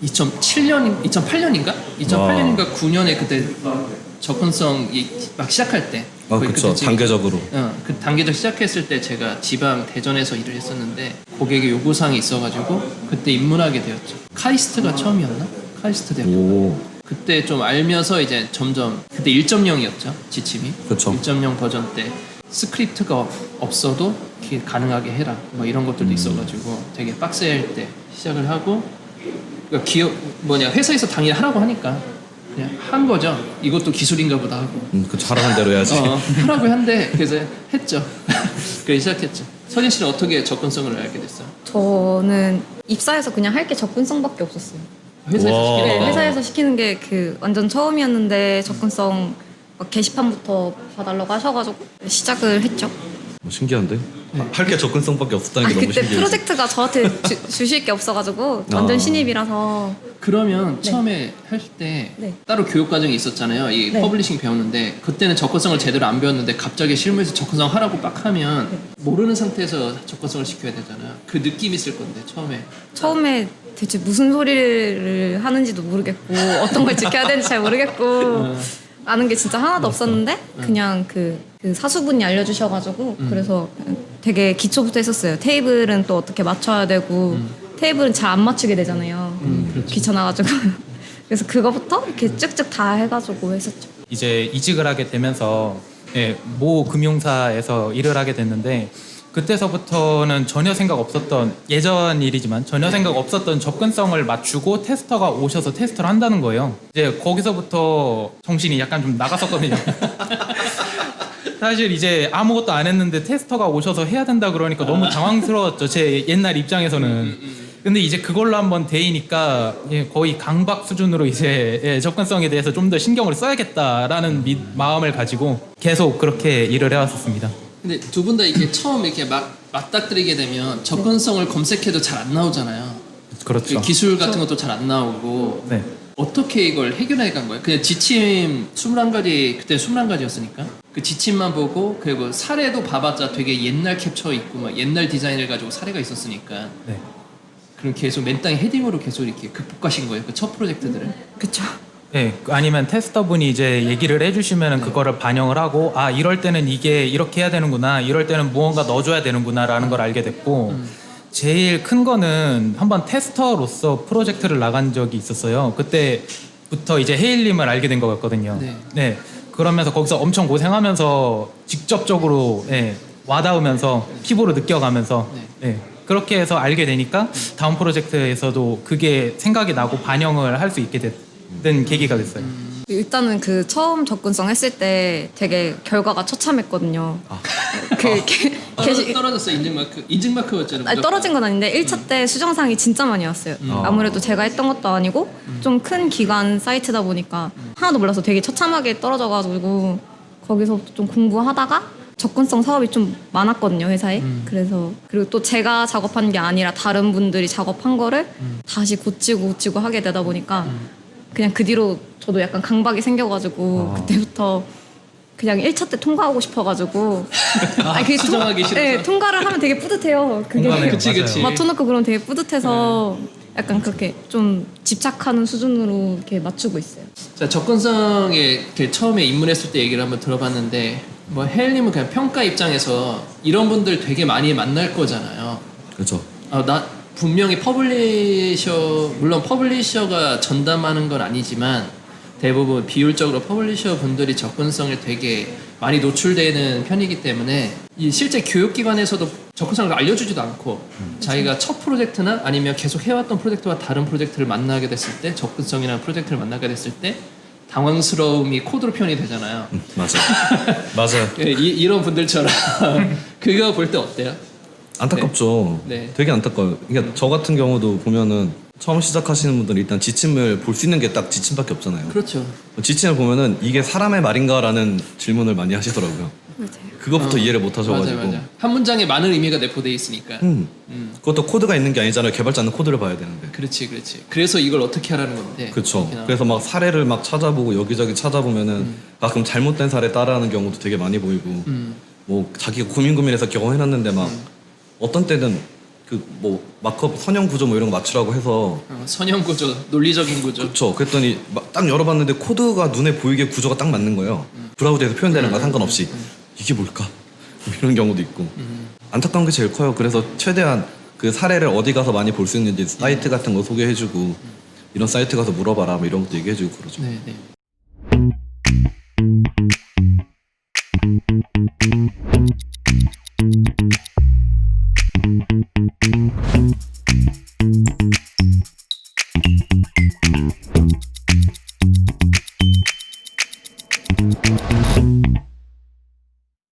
2007년, 2008년인가? 2008년인가 9년에 그때 접근성이 막 시작할 때. 그쵸. 단계적으로. 그 단계적 시작했을 때 제가 지방 대전에서 일을 했었는데 고객의 요구사항이 있어가지고 그때 입문하게 되었죠. 카이스트가 처음이었나? 카이스트 대표. 오. 그때 좀 알면서 이제 점점 그때 1.0이었죠 지침이. 그쵸. 1.0 버전 때 스크립트가 없어도 가능하게 해라 뭐 이런 것들도 있어가지고 되게 빡세할 때 시작을 하고 그러니까 회사에서 당연히 하라고 하니까 그냥 한 거죠. 이것도 기술인가 보다 하고. 그쵸. 하라는 대로 해야지. 하라고 한데 그래서 했죠. 그래서 시작했죠. 서진 씨는 어떻게 접근성을 알게 됐어요? 저는 입사해서 그냥 할 게 접근성밖에 없었어요. 회사에서 와. 시키는 네, 거? 회사에서 시키는 게 그 완전 처음이었는데 접근성 막 게시판부터 봐달라고 하셔가지고 시작을 했죠. 신기한데? 할 게 접근성밖에 없었다는 게 너무 그때 신기해요. 프로젝트가 저한테 주실 게 없어가지고 완전 신입이라서. 그러면 네. 처음에 할 때 네. 따로 교육 과정이 있었잖아요. 이 네. 퍼블리싱 배웠는데 그때는 접근성을 제대로 안 배웠는데 갑자기 실무에서 접근성 하라고 빡 하면 네. 모르는 상태에서 접근성을 시켜야 되잖아요. 그 느낌 있을 건데 처음에 대체 무슨 소리를 하는지도 모르겠고 어떤 걸 지켜야 되는지 잘 모르겠고 아는 게 진짜 하나도 없었는데 그냥 그 사수분이 알려주셔가지고 그래서 되게 기초부터 했었어요. 테이블은 또 어떻게 맞춰야 되고 테이블은 잘 안 맞추게 되잖아요. 그렇죠. 귀찮아가지고 그래서 그거부터 이렇게 쭉쭉 다 해가지고 했었죠. 이제 이직을 하게 되면서 모 금융사에서 일을 하게 됐는데 그때서부터는 전혀 생각 없었던 예전 일이지만 전혀 생각 없었던 접근성을 맞추고 테스터가 오셔서 테스트를 한다는 거예요. 이제 거기서부터 정신이 약간 좀 나갔었거든요. 사실 이제 아무것도 안 했는데 테스터가 오셔서 해야 된다 그러니까 너무 당황스러웠죠. 제 옛날 입장에서는. 근데 이제 그걸로 한번 데이니까 거의 강박 수준으로 이제 접근성에 대해서 좀 더 신경을 써야겠다라는 마음을 가지고 계속 그렇게 일을 해왔었습니다. 근데 두 분 다 이렇게 처음 이렇게 막 맞닥뜨리게 되면 접근성을 검색해도 잘 안 나오잖아요. 그렇죠. 그 기술 같은 것도 잘 안 나오고 네. 어떻게 이걸 해결해 간 거예요? 그냥 지침 21가지 그때 21가지였으니까 그 지침만 보고 그리고 사례도 봐봤자 되게 옛날 캡처 있고 막 옛날 디자인을 가지고 사례가 있었으니까 네. 그럼 계속 맨땅에 헤딩으로 계속 이렇게 극복하신 거예요? 그 첫 프로젝트들을? 그쵸. 네, 아니면 테스터분이 이제 얘기를 해주시면 그거를 반영을 하고 아 이럴 때는 이게 이렇게 해야 되는구나 이럴 때는 무언가 넣어줘야 되는구나라는 걸 알게 됐고 제일 큰 거는 한번 테스터로서 프로젝트를 나간 적이 있었어요. 그때부터 이제 헤일님을 알게 된 것 같거든요. 네. 그러면서 거기서 엄청 고생하면서 직접적으로 와닿으면서 피부로 느껴가면서 그렇게 해서 알게 되니까 다음 프로젝트에서도 그게 생각이 나고 반영을 할 수 있게 된 계기가 됐어요. 일단은 그 처음 접근성 했을 때 되게 결과가 처참했거든요. 떨어졌어요. 인증마크였잖아요. 아니, 떨어진 건 아닌데 1차 때 수정상이 진짜 많이 왔어요. 아무래도 제가 했던 것도 아니고 좀 큰 기관 사이트다 보니까 하나도 몰라서 되게 처참하게 떨어져가지고 거기서부터 좀 공부하다가 접근성 사업이 좀 많았거든요, 회사에. 그래서 그리고 또 제가 작업한 게 아니라 다른 분들이 작업한 거를 다시 고치고 하게 되다 보니까 그냥 그 뒤로 저도 약간 강박이 생겨가지고 그때부터 그냥 1차 때 통과하고 싶어가지고 그게 수정하기 싫어서? 네, 통과를 하면 되게 뿌듯해요. 그게 공감해요. 그치. 맞춰놓고 그러면 되게 뿌듯해서 약간 그렇게 좀 집착하는 수준으로 이렇게 맞추고 있어요. 자, 접근성에 이렇게 처음에 입문했을 때 얘기를 한번 들어봤는데 뭐 헬님은 그냥 평가 입장에서 이런 분들 되게 많이 만날 거잖아요. 그렇죠. 나 분명히 물론 퍼블리셔가 전담하는 건 아니지만 대부분 비율적으로 퍼블리셔 분들이 접근성을 되게 많이 노출되는 편이기 때문에 이 실제 교육기관에서도 접근성을 알려주지도 않고 자기가 첫 프로젝트나 아니면 계속 해왔던 프로젝트와 다른 프로젝트를 만나게 됐을 때 접근성이나 프로젝트를 만나게 됐을 때 당황스러움이 코드로 표현이 되잖아요. 맞아요. 이런 분들처럼 그거 볼 때 어때요? 안타깝죠. 네. 되게 안타까워요. 그러니까 저 같은 경우도 보면은 처음 시작하시는 분들은 일단 지침을 볼 수 있는 게 딱 지침밖에 없잖아요. 그렇죠. 지침을 보면은 이게 사람의 말인가라는 질문을 많이 하시더라고요. 맞아요. 그거부터 이해를 못 하셔가지고. 맞아. 한 문장에 많은 의미가 내포돼 있으니까. 그것도 코드가 있는 게 아니잖아요. 개발자는 코드를 봐야 되는데. 그렇지. 그래서 이걸 어떻게 하라는 건데. 그렇죠. 그렇게 그래서 막 사례를 막 찾아보고 여기저기 찾아보면은 가끔 잘못된 사례 따라하는 경우도 되게 많이 보이고 뭐 자기가 고민해서 경험해놨는데 막 어떤 때는 그 뭐 마크업 선형 구조 뭐 이런 거 맞추라고 해서 선형 구조, 논리적인 구조. 그쵸. 그랬더니 딱 열어봤는데 코드가 눈에 보이게 구조가 딱 맞는 거예요. 브라우저에서 표현되는 거 상관없이 이게 뭘까? 뭐 이런 경우도 있고 안타까운 게 제일 커요. 그래서 최대한 그 사례를 어디 가서 많이 볼 수 있는지 사이트 같은 거 소개해주고 이런 사이트 가서 물어봐라 뭐 이런 것도 얘기해주고 그러죠. 네, 네.